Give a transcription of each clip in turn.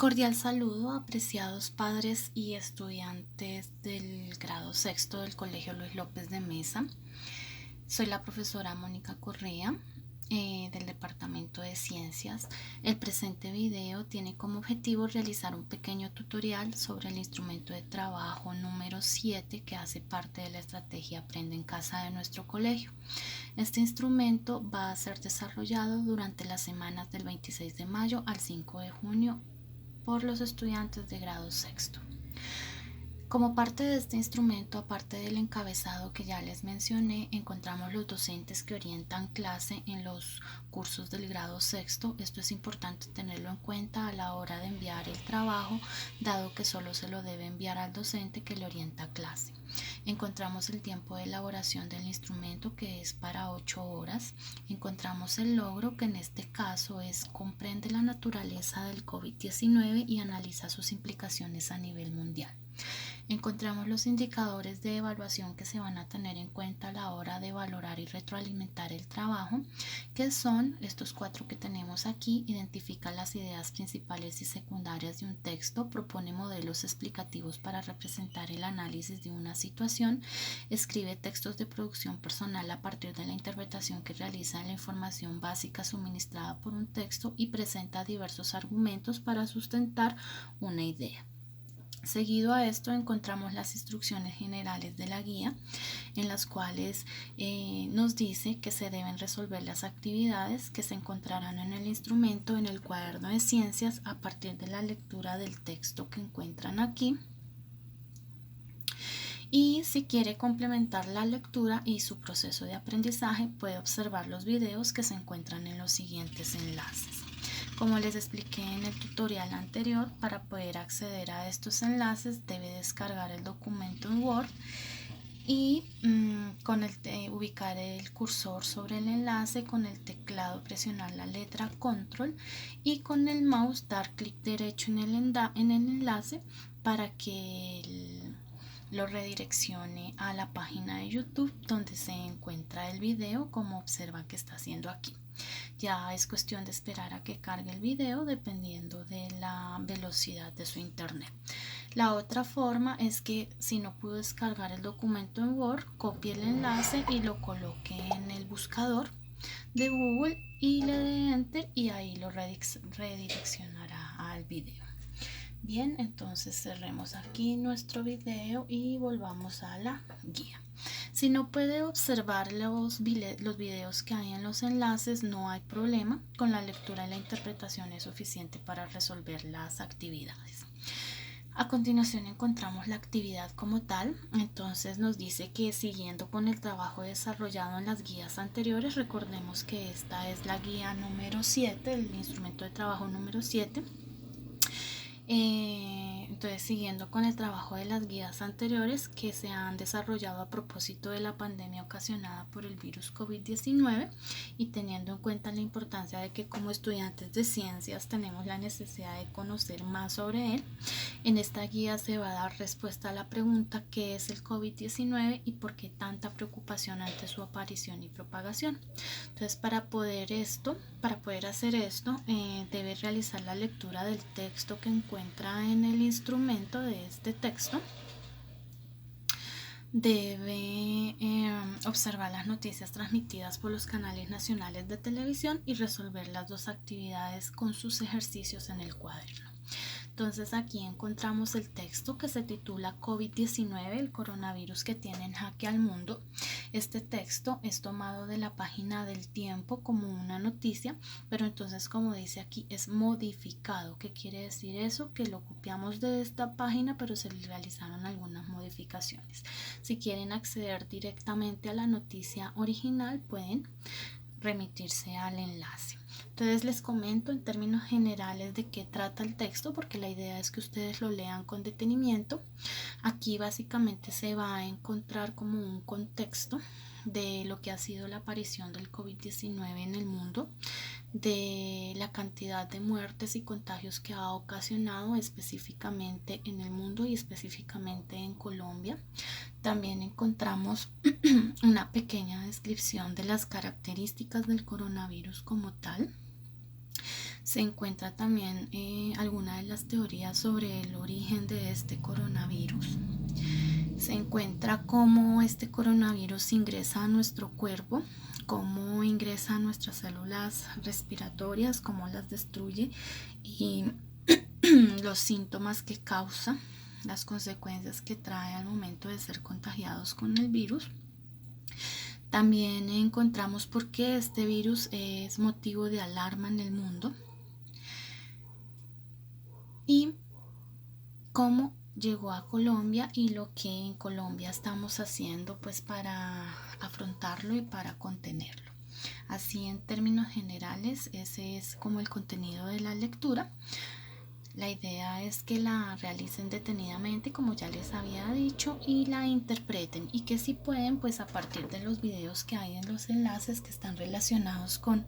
Cordial saludo, apreciados padres y estudiantes del grado sexto del Colegio Luis López de Mesa. Soy la profesora Mónica Correa del Departamento de Ciencias. El presente video tiene como objetivo realizar un pequeño tutorial sobre el instrumento de trabajo número 7 que hace parte de la estrategia Aprende en Casa de nuestro colegio. Este instrumento va a ser desarrollado durante las semanas del 26 de mayo al 5 de junio por los estudiantes de grado sexto. Como parte de este instrumento, aparte del encabezado que ya les mencioné, encontramos los docentes que orientan clase en los cursos del grado sexto. Esto es importante tenerlo en cuenta a la hora de enviar el trabajo, dado que solo se lo debe enviar al docente que le orienta clase. Encontramos el tiempo de elaboración del instrumento, que es para 8 horas. Encontramos el logro, que en este caso es comprende la naturaleza del COVID-19 y analiza sus implicaciones a nivel mundial. Encontramos los indicadores de evaluación que se van a tener en cuenta a la hora de valorar y retroalimentar el trabajo, que son estos 4 que tenemos aquí. Identifica las ideas principales y secundarias de un texto, propone modelos explicativos para representar el análisis de una situación, escribe textos de producción personal a partir de la interpretación que realiza de la información básica suministrada por un texto y presenta diversos argumentos para sustentar una idea. Seguido a esto encontramos las instrucciones generales de la guía, en las cuales nos dice que se deben resolver las actividades que se encontrarán en el instrumento en el cuaderno de ciencias a partir de la lectura del texto que encuentran aquí. Y si quiere complementar la lectura y su proceso de aprendizaje, puede observar los videos que se encuentran en los siguientes enlaces. Como les expliqué en el tutorial anterior, para poder acceder a estos enlaces debe descargar el documento en Word y ubicar el cursor sobre el enlace, con el teclado presionar la letra Control y con el mouse dar clic derecho en el enlace para que lo redireccione a la página de YouTube donde se encuentra el video, como observa que está haciendo aquí. Ya es cuestión de esperar a que cargue el video dependiendo de la velocidad de su internet. La otra forma es que, si no pudo descargar el documento en Word, copie el enlace y lo coloque en el buscador de Google y le dé Enter, y ahí lo redireccionará al video. Bien, entonces cerremos aquí nuestro video y volvamos a la guía. Si no puede observar los videos que hay en los enlaces, no hay problema. Con la lectura y la interpretación es suficiente para resolver las actividades. A continuación encontramos la actividad como tal. Entonces nos dice que, siguiendo con el trabajo desarrollado en las guías anteriores, recordemos que esta es la guía número 7, el instrumento de trabajo número 7. Entonces, siguiendo con el trabajo de las guías anteriores que se han desarrollado a propósito de la pandemia ocasionada por el virus COVID-19, y teniendo en cuenta la importancia de que como estudiantes de ciencias tenemos la necesidad de conocer más sobre él, en esta guía se va a dar respuesta a la pregunta: ¿qué es el COVID-19 y por qué tanta preocupación ante su aparición y propagación? Entonces, para poder hacer esto, debe realizar la lectura del texto que encuentra en el instrumento. De este texto debe observar las noticias transmitidas por los canales nacionales de televisión y resolver las 2 actividades con sus ejercicios en el cuaderno. Entonces, aquí encontramos el texto que se titula COVID-19, el coronavirus que tiene en jaque al mundo. Este texto es tomado de la página del Tiempo como una noticia, pero entonces, como dice aquí, es modificado. ¿Qué quiere decir eso? Que lo copiamos de esta página, pero se le realizaron algunas modificaciones. Si quieren acceder directamente a la noticia original, pueden remitirse al enlace. Entonces, les comento en términos generales de qué trata el texto, porque la idea es que ustedes lo lean con detenimiento. Aquí básicamente se va a encontrar como un contexto de lo que ha sido la aparición del COVID-19 en el mundo, de la cantidad de muertes y contagios que ha ocasionado específicamente en el mundo y específicamente en Colombia. También encontramos una pequeña descripción de las características del coronavirus como tal. Se encuentra también alguna de las teorías sobre el origen de este coronavirus. Se encuentra cómo este coronavirus ingresa a nuestro cuerpo, cómo ingresa a nuestras células respiratorias, cómo las destruye y los síntomas que causa, las consecuencias que trae al momento de ser contagiados con el virus. También encontramos por qué este virus es motivo de alarma en el mundo y cómo llegó a Colombia y lo que en Colombia estamos haciendo pues para afrontarlo y para contenerlo. Así en términos generales, ese es como el contenido de la lectura. La idea es que la realicen detenidamente, como ya les había dicho, y la interpreten, y que si pueden, pues a partir de los videos que hay en los enlaces que están relacionados con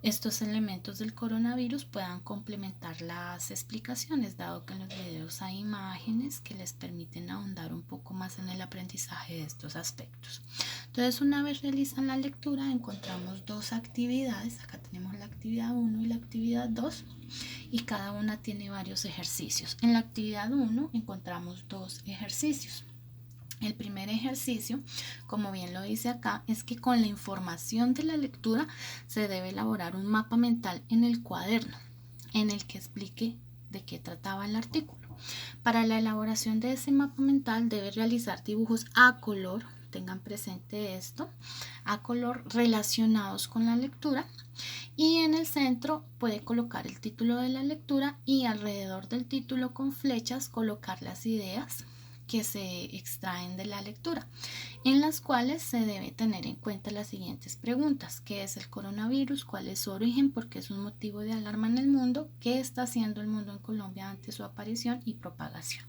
estos elementos del coronavirus, puedan complementar las explicaciones, dado que en los videos hay imágenes que les permiten ahondar un poco más en el aprendizaje de estos aspectos. Entonces, una vez realizan la lectura, encontramos dos actividades. Acá tenemos la actividad 1 y la actividad 2, y cada una tiene varios ejercicios. En la actividad 1 encontramos dos ejercicios. El primer ejercicio, como bien lo dice acá, es que con la información de la lectura se debe elaborar un mapa mental en el cuaderno en el que explique de qué trataba el artículo. Para la elaboración de ese mapa mental debe realizar dibujos a color, tengan presente esto, a color relacionados con la lectura, y en el centro puede colocar el título de la lectura y alrededor del título con flechas colocar las ideas que se extraen de la lectura, en las cuales se debe tener en cuenta las siguientes preguntas: ¿qué es el coronavirus? ¿Cuál es su origen? ¿Por qué es un motivo de alarma en el mundo? ¿Qué está haciendo el mundo en Colombia ante su aparición y propagación?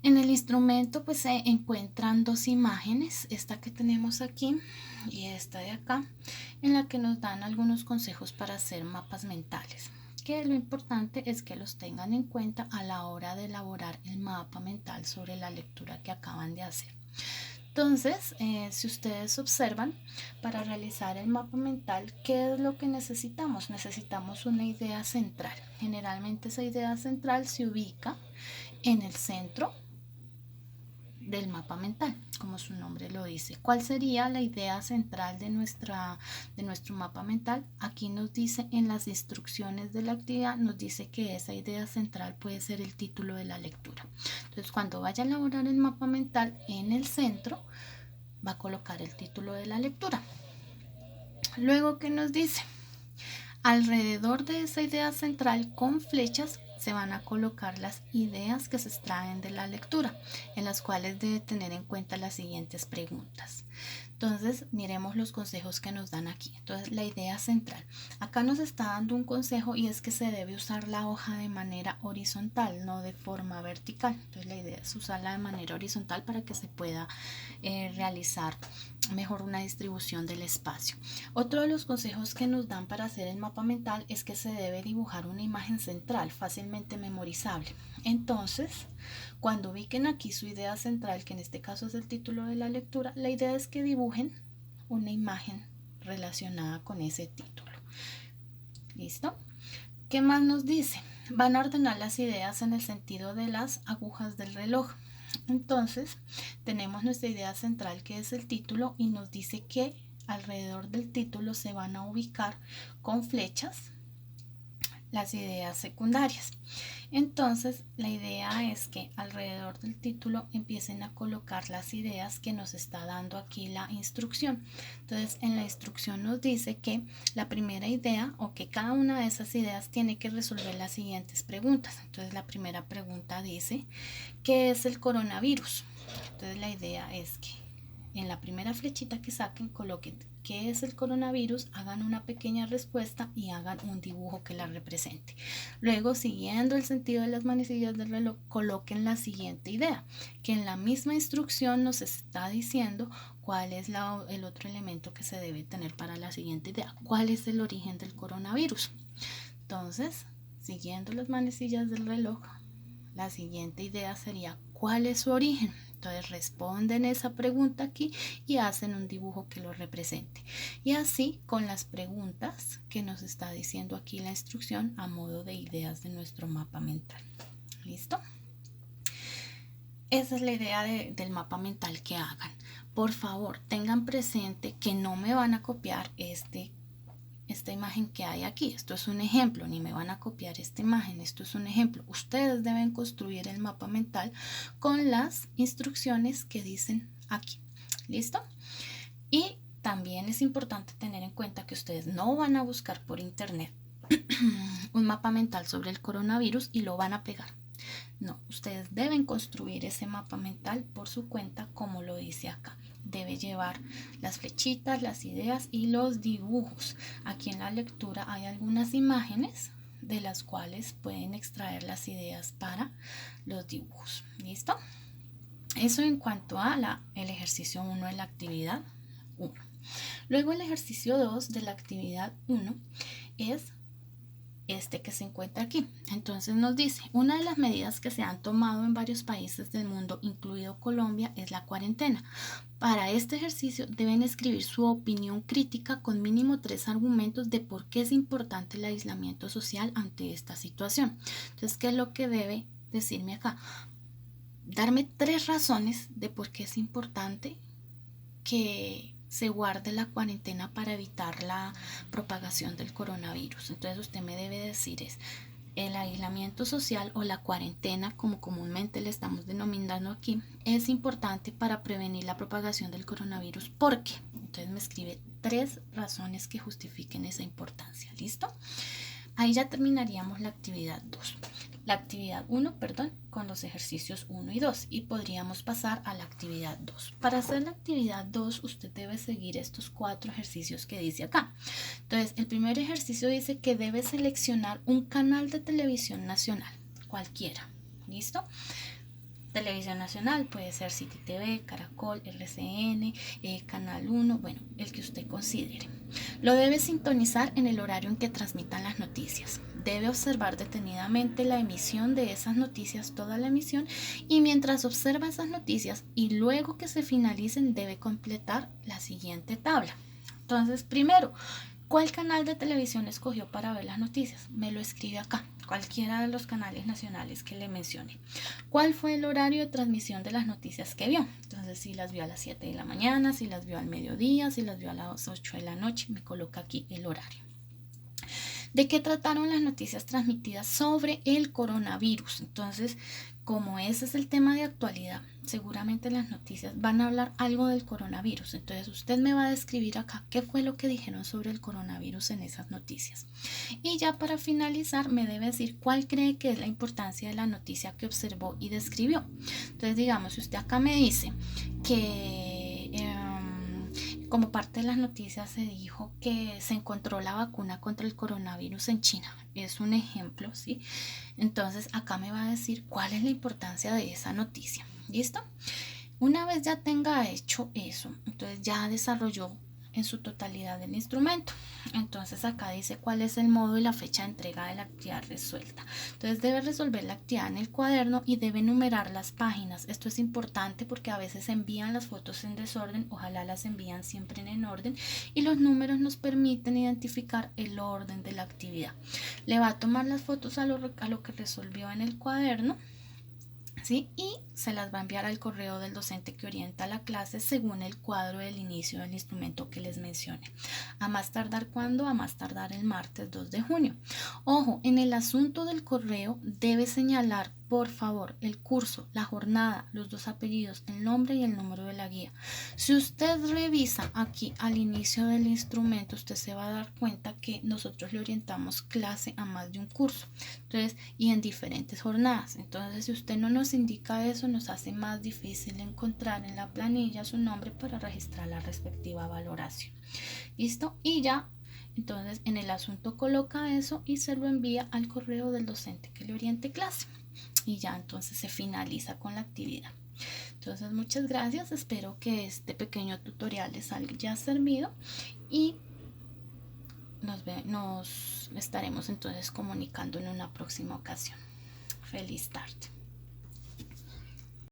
En el instrumento pues se encuentran dos imágenes, esta que tenemos aquí y esta de acá, en la que nos dan algunos consejos para hacer mapas mentales, que lo importante es que los tengan en cuenta a la hora de elaborar el mapa mental sobre la lectura que acaban de hacer. Entonces, si ustedes observan, para realizar el mapa mental, ¿qué es lo que necesitamos? Necesitamos una idea central. Generalmente esa idea central se ubica en el centro del mapa mental, como su nombre lo dice. ¿Cuál sería la idea central de nuestro mapa mental? Aquí nos dice en las instrucciones de la actividad, nos dice que esa idea central puede ser el título de la lectura. Entonces, cuando vaya a elaborar el mapa mental, en el centro va a colocar el título de la lectura. Luego, ¿qué nos dice? Alrededor de esa idea central con flechas se van a colocar las ideas que se extraen de la lectura, en las cuales debe tener en cuenta las siguientes preguntas. Entonces, miremos los consejos que nos dan aquí. Entonces, la idea central. Acá nos está dando un consejo, y es que se debe usar la hoja de manera horizontal, no de forma vertical. Entonces, la idea es usarla de manera horizontal para que se pueda realizar mejor una distribución del espacio. Otro de los consejos que nos dan para hacer el mapa mental es que se debe dibujar una imagen central fácilmente memorizable. Entonces, cuando ubiquen aquí su idea central, que en este caso es el título de la lectura, la idea es que dibujen una imagen relacionada con ese título. ¿Listo? ¿Qué más nos dice? Van a ordenar las ideas en el sentido de las agujas del reloj. Entonces, tenemos nuestra idea central, que es el título, y nos dice que alrededor del título se van a ubicar con flechas las ideas secundarias. Entonces, la idea es que alrededor del título empiecen a colocar las ideas que nos está dando aquí la instrucción. Entonces, en la instrucción nos dice que la primera idea, o que cada una de esas ideas, tiene que resolver las siguientes preguntas. Entonces, la primera pregunta dice: ¿qué es el coronavirus? Entonces, la idea es que en la primera flechita que saquen coloquen qué es el coronavirus, hagan una pequeña respuesta y hagan un dibujo que la represente. Luego, siguiendo el sentido de las manecillas del reloj, coloquen la siguiente idea, que en la misma instrucción nos está diciendo cuál es el otro elemento que se debe tener para la siguiente idea, cuál es el origen del coronavirus. Entonces, siguiendo las manecillas del reloj, la siguiente idea sería: ¿cuál es su origen? Entonces responden esa pregunta aquí y hacen un dibujo que lo represente. Y así con las preguntas que nos está diciendo aquí la instrucción a modo de ideas de nuestro mapa mental. ¿Listo? Esa es la idea del mapa mental que hagan. Por favor, tengan presente que no me van a copiar esta imagen que hay aquí. Esto es un ejemplo, ni me van a copiar esta imagen. Esto es un ejemplo. Ustedes deben construir el mapa mental con las instrucciones que dicen aquí. ¿Listo? Y también es importante tener en cuenta que ustedes no van a buscar por internet un mapa mental sobre el coronavirus y lo van a pegar. No, ustedes deben construir ese mapa mental por su cuenta, como lo dice acá. Debe llevar las flechitas, las ideas y los dibujos. Aquí en la lectura hay algunas imágenes de las cuales pueden extraer las ideas para los dibujos. ¿Listo? Eso en cuanto a el ejercicio 1 de la actividad 1. Luego el ejercicio 2 de la actividad 1 es este que se encuentra aquí. Entonces nos dice, una de las medidas que se han tomado en varios países del mundo, incluido Colombia, es la cuarentena. Para este ejercicio deben escribir su opinión crítica con mínimo 3 argumentos de por qué es importante el aislamiento social ante esta situación. Entonces, ¿qué es lo que debe decirme acá? Darme 3 razones de por qué es importante que se guarde la cuarentena para evitar la propagación del coronavirus. Entonces usted me debe decir es el aislamiento social o la cuarentena, como comúnmente le estamos denominando aquí, es importante para prevenir la propagación del coronavirus. ¿Por qué? Entonces me escribe 3 razones que justifiquen esa importancia. ¿Listo? Ahí ya terminaríamos la actividad 2. La actividad 1, perdón, con los ejercicios 1 y 2 y podríamos pasar a la actividad 2. Para hacer la actividad 2 usted debe seguir estos 4 ejercicios que dice acá. Entonces, el primer ejercicio dice que debe seleccionar un canal de televisión nacional, cualquiera. ¿Listo? Televisión nacional puede ser City TV, Caracol, RCN, Canal 1, bueno, el que usted considere. Lo debe sintonizar en el horario en que transmitan las noticias. Debe observar detenidamente la emisión de esas noticias, toda la emisión, y mientras observa esas noticias y luego que se finalicen debe completar la siguiente tabla. Entonces, primero, ¿cuál canal de televisión escogió para ver las noticias? Me lo escribe acá, cualquiera de los canales nacionales que le mencione. ¿Cuál fue el horario de transmisión de las noticias que vio? Entonces, si las vio a las 7 de la mañana, si las vio al mediodía, si las vio a las 8 de la noche, me coloca aquí el horario. ¿De qué trataron las noticias transmitidas sobre el coronavirus? Entonces, como ese es el tema de actualidad, seguramente las noticias van a hablar algo del coronavirus. Entonces, usted me va a describir acá qué fue lo que dijeron sobre el coronavirus en esas noticias. Y ya para finalizar, me debe decir cuál cree que es la importancia de la noticia que observó y describió. Entonces, digamos, si usted acá me dice que como parte de las noticias se dijo que se encontró la vacuna contra el coronavirus en China. Es un ejemplo, ¿sí? Entonces acá me va a decir cuál es la importancia de esa noticia. ¿Listo? Una vez ya tenga hecho eso, entonces ya desarrolló en su totalidad el instrumento. Entonces acá dice cuál es el modo y la fecha de entrega de la actividad resuelta. Entonces debe resolver la actividad en el cuaderno y debe numerar las páginas. Esto es importante porque a veces envían las fotos en desorden, ojalá las envían siempre en orden, y los números nos permiten identificar el orden de la actividad. Le va a tomar las fotos a lo que resolvió en el cuaderno, ¿sí? Y se las va a enviar al correo del docente que orienta la clase según el cuadro del inicio del instrumento que les mencione. A más tardar, ¿cuándo? A más tardar el martes 2 de junio. Ojo, en el asunto del correo debe señalar, por favor, el curso, la jornada, los 2 apellidos, el nombre y el número de la guía. Si usted revisa aquí al inicio del instrumento, usted se va a dar cuenta que nosotros le orientamos clase a más de un curso. Entonces, y en diferentes jornadas. Entonces, si usted no nos indica eso, nos hace más difícil encontrar en la planilla su nombre para registrar la respectiva valoración. ¿Listo? Y ya, entonces en el asunto coloca eso y se lo envía al correo del docente que le oriente clase. Y ya entonces se finaliza con la actividad. Entonces, muchas gracias. Espero que este pequeño tutorial les haya servido y nos estaremos entonces comunicando en una próxima ocasión. Feliz tarde.